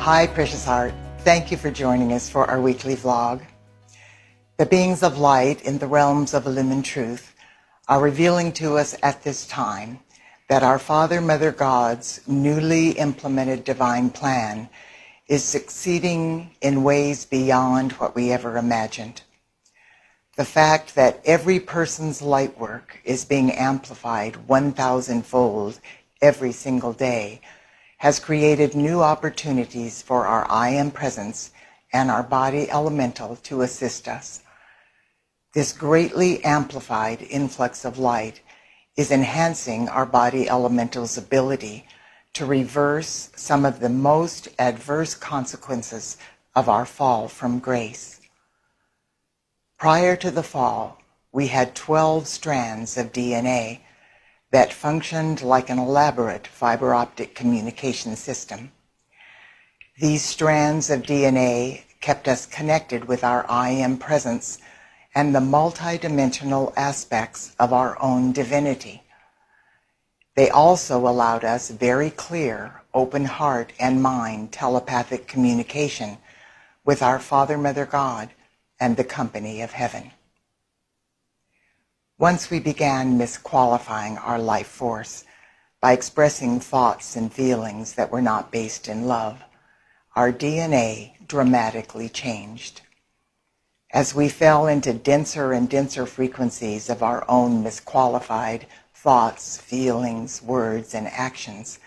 Hi, precious heart. Thank you for joining us for our weekly vlog. The beings of light in the realms of illumined truth are revealing to us at this time that our Father, Mother God's newly implemented divine plan is succeeding in ways beyond what we ever imagined. The fact that every person's light work is being amplified 1,000-fold every single day has created new opportunities for our I Am presence and our body elemental to assist us. This greatly amplified influx of light is enhancing our body elemental's ability to reverse some of the most adverse consequences of our fall from grace. Prior to the fall, we had 12 strands of DNA that functioned like an elaborate fiber optic communication system. These strands of DNA kept us connected with our I Am presence and the multidimensional aspects of our own divinity. They also allowed us very clear, open heart and mind telepathic communication with our Father, Mother God, and the company of heaven. Once we began misqualifying our life force by expressing thoughts and feelings that were not based in love, our DNA dramatically changed. As we fell into denser and denser frequencies of our own misqualified thoughts, feelings, words, and actions,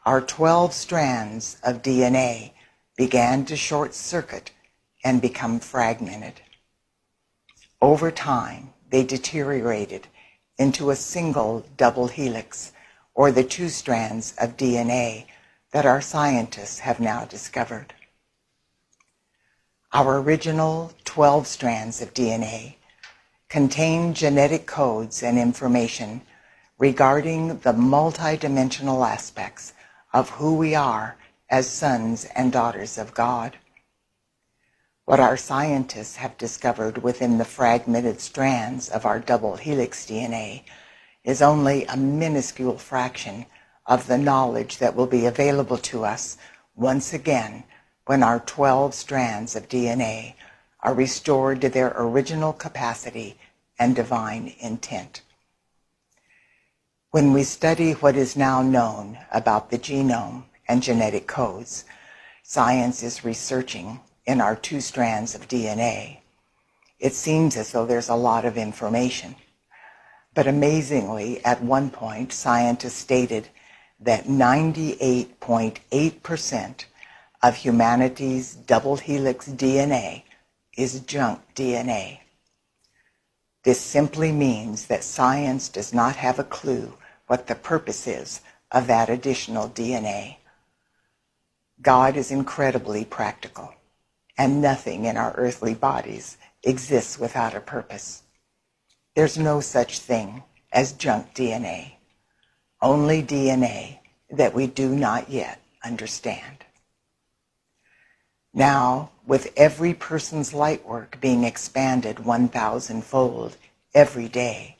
our 12 strands of DNA began to short circuit and become fragmented. Over time, they deteriorated into a single double helix, or the 2 strands of DNA that our scientists have now discovered. Our original 12 strands of DNA contain genetic codes and information regarding the multidimensional aspects of who we are as sons and daughters of God. What our scientists have discovered within the fragmented strands of our double helix DNA is only a minuscule fraction of the knowledge that will be available to us once again when our 12 strands of DNA are restored to their original capacity and divine intent. When we study what is now known about the genome and genetic codes, science is researching in our 2 strands of DNA. It seems as though there's a lot of information. But amazingly, at one point, scientists stated that 98.8% of humanity's double helix DNA is junk DNA. This simply means that science does not have a clue what the purpose is of that additional DNA. God is incredibly practical, and nothing in our earthly bodies exists without a purpose. There's no such thing as junk DNA, only DNA that we do not yet understand. Now, with every person's light work being expanded 1,000-fold every day,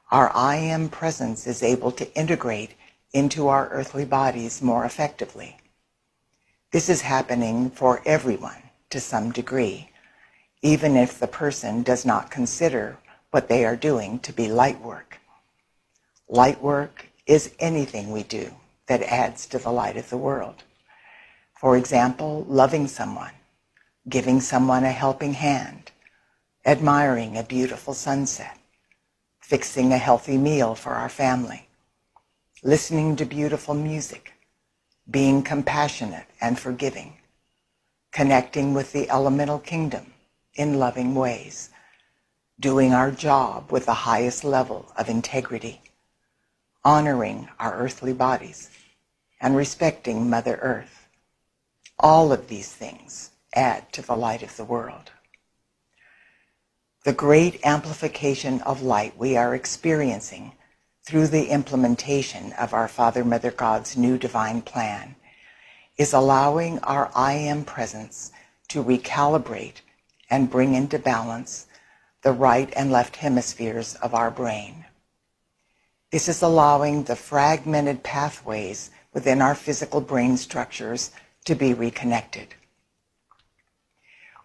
our I Am presence is able to integrate into our earthly bodies more effectively. This is happening for everyone to some degree, even if the person does not consider what they are doing to be light work. Light work is anything we do that adds to the light of the world. For example, loving someone, giving someone a helping hand, admiring a beautiful sunset, fixing a healthy meal for our family, listening to beautiful music, being compassionate and forgiving, connecting with the elemental kingdom in loving ways, doing our job with the highest level of integrity, honoring our earthly bodies, and respecting Mother Earth. All of these things add to the light of the world. The great amplification of light we are experiencing through the implementation of our Father, Mother God's new divine plan is allowing our I Am presence to recalibrate and bring into balance the right and left hemispheres of our brain. This is allowing the fragmented pathways within our physical brain structures to be reconnected.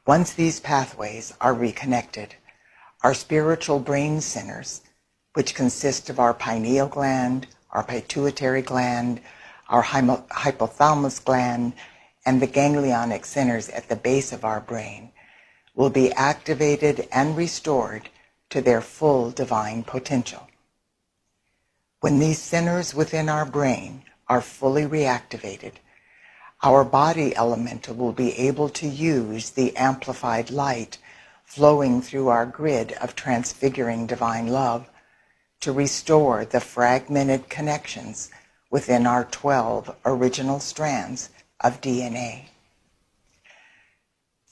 Once these pathways are reconnected, our spiritual brain centers, which consist of our pineal gland, our pituitary gland, our hypothalamus gland, and the ganglionic centers at the base of our brain, will be activated and restored to their full divine potential. When these centers within our brain are fully reactivated, our body elemental will be able to use the amplified light flowing through our grid of transfiguring divine love to restore the fragmented connections within our 12 original strands of DNA.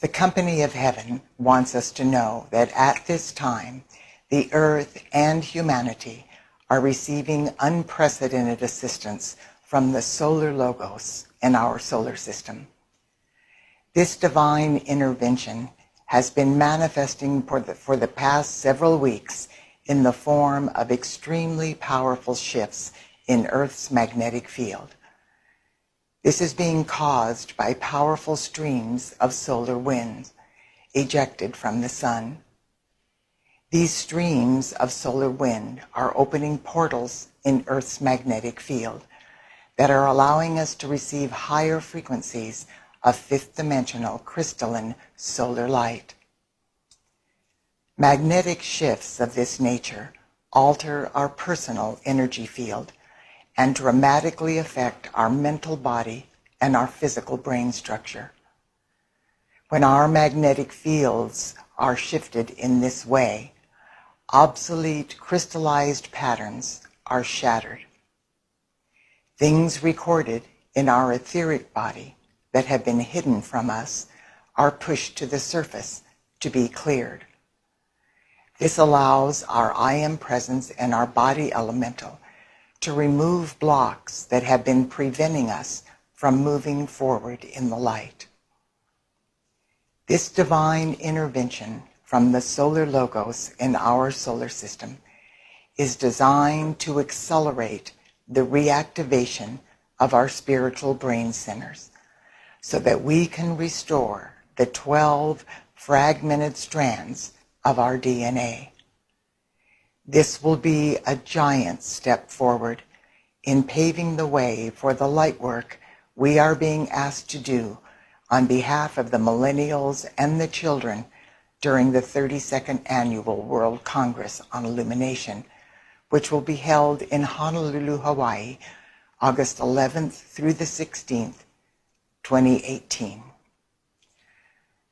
The Company of Heaven wants us to know that at this time, the earth and humanity are receiving unprecedented assistance from the solar logos in our solar system. This divine intervention has been manifesting for the past several weeks in the form of extremely powerful shifts in Earth's magnetic field. This is being caused by powerful streams of solar winds ejected from the sun. These streams of solar wind are opening portals in Earth's magnetic field that are allowing us to receive higher frequencies of fifth-dimensional crystalline solar light. Magnetic shifts of this nature alter our personal energy field and dramatically affect our mental body and our physical brain structure. When our magnetic fields are shifted in this way, obsolete crystallized patterns are shattered. Things recorded in our etheric body that have been hidden from us are pushed to the surface to be cleared. This allows our I Am presence and our body elemental to remove blocks that have been preventing us from moving forward in the light. This divine intervention from the solar logos in our solar system is designed to accelerate the reactivation of our spiritual brain centers so that we can restore the 12 fragmented strands of our DNA. This will be a giant step forward in paving the way for the light work we are being asked to do on behalf of the millennials and the children during the 32nd Annual World Congress on Illumination, which will be held in Honolulu, Hawaii, August 11th through the 16th, 2018.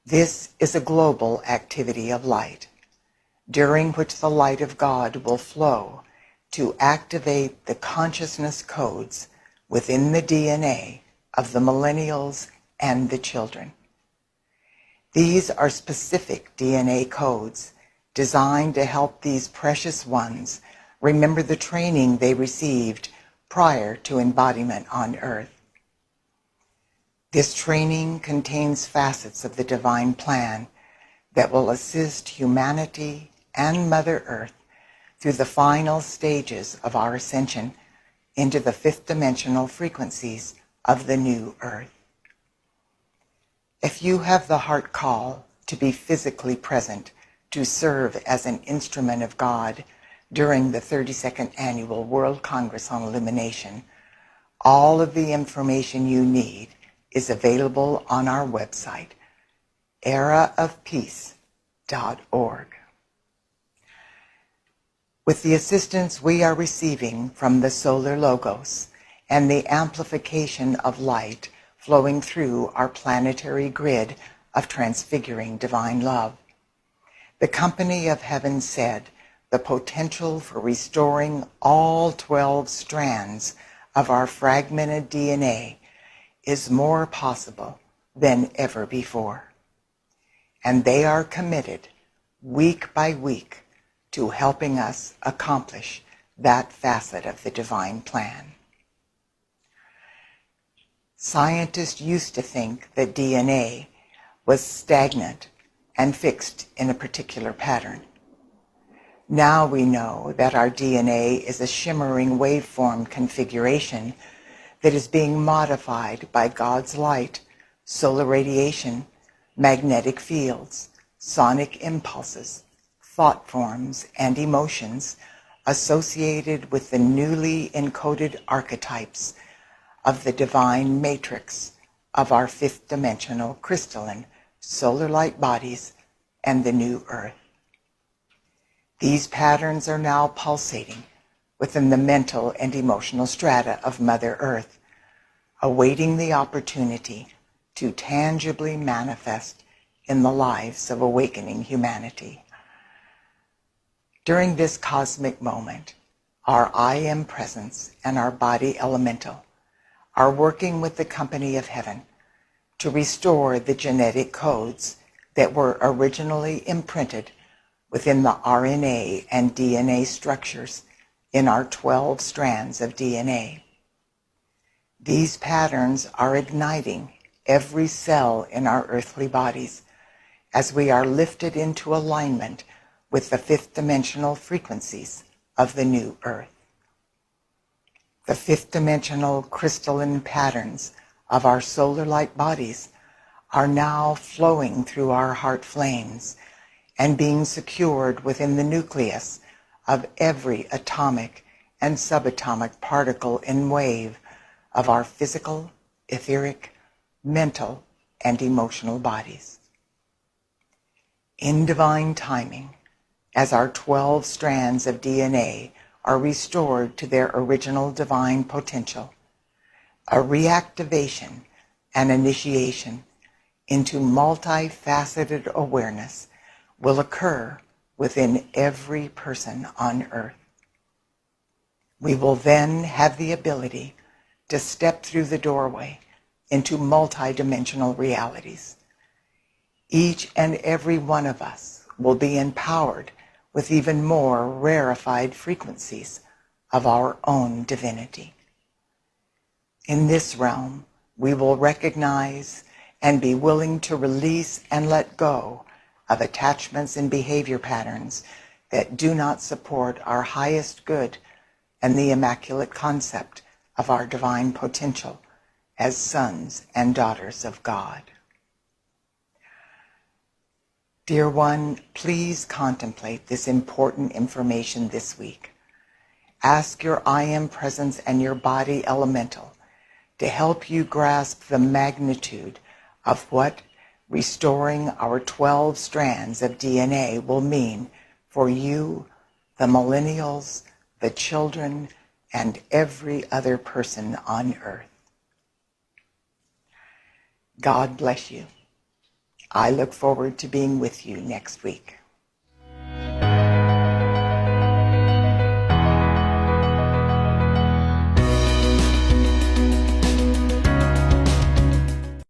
This is a global activity of light, during which the light of God will flow to activate the consciousness codes within the DNA of the millennials and the children. These are specific DNA codes designed to help these precious ones remember the training they received prior to embodiment on Earth. This training contains facets of the divine plan that will assist humanity and Mother Earth through the final stages of our ascension into the fifth-dimensional frequencies of the new Earth. If you have the heart call to be physically present to serve as an instrument of God during the 32nd Annual World Congress on Illumination, all of the information you need is available on our website, eraofpeace.org. With the assistance we are receiving from the solar logos and the amplification of light flowing through our planetary grid of transfiguring divine love, the Company of Heaven said the potential for restoring all 12 strands of our fragmented DNA is more possible than ever before. And they are committed, week by week, to helping us accomplish that facet of the divine plan. Scientists used to think that DNA was stagnant and fixed in a particular pattern. Now we know that our DNA is a shimmering waveform configuration that is being modified by God's light solar radiation, magnetic fields, sonic impulses, thought forms, and emotions associated with the newly encoded archetypes of the divine matrix of our fifth dimensional crystalline solar light bodies and the new earth. These patterns are now pulsating within the mental and emotional strata of Mother Earth, awaiting the opportunity to tangibly manifest in the lives of awakening humanity. During this cosmic moment, our I Am presence and our body elemental are working with the company of heaven to restore the genetic codes that were originally imprinted within the RNA and DNA structures in our 12 strands of DNA. These patterns are igniting every cell in our earthly bodies as we are lifted into alignment with the fifth dimensional frequencies of the new earth. The fifth dimensional crystalline patterns of our solar light bodies are now flowing through our heart flames and being secured within the nucleus of every atomic and subatomic particle and wave of our physical, etheric, mental, and emotional bodies. In divine timing, as our 12 strands of DNA are restored to their original divine potential, a reactivation and initiation into multifaceted awareness will occur within every person on earth. We will then have the ability to step through the doorway into multidimensional realities. Each and every one of us will be empowered with even more rarefied frequencies of our own divinity. In this realm, we will recognize and be willing to release and let go of attachments and behavior patterns that do not support our highest good and the immaculate concept of our divine potential as sons and daughters of God. Dear one, please contemplate this important information this week. Ask your I Am presence and your body elemental to help you grasp the magnitude of what restoring our 12 strands of DNA will mean for you, the millennials, the children, and every other person on earth. God bless you. I look forward to being with you next week.